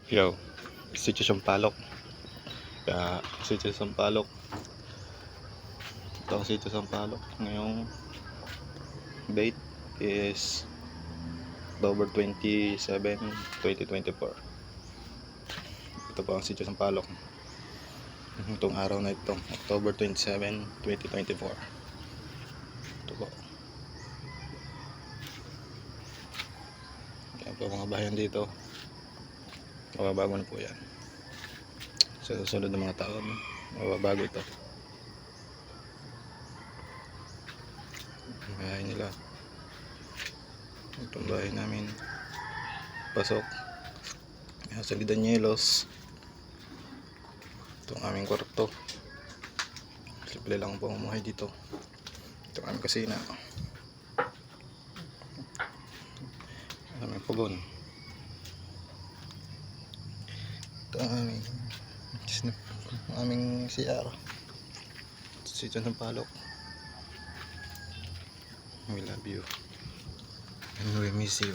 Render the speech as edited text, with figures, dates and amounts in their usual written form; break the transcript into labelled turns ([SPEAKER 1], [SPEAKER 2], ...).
[SPEAKER 1] Yo, Sitio Sampaloc. Sitio Sampaloc. Ito ang Sitio Sampaloc. Ngayong date is October 27, 2024. Ito po ang Sitio Sampaloc. Itong araw na ito, October 27, 2024. Ito po. Yan po mga bayan dito. Mababago na po yan. Sa susunod ng mga taon, mababago ito. Bahay nila. Itong bahay namin. Pasok. Salidan nyelos. Itong aming kwarto. Simple lang po ang buhay dito. Itong aming kusina. Aming pugon. Ito ang aming CR. Sitio Sampaloc. We love you and we miss you.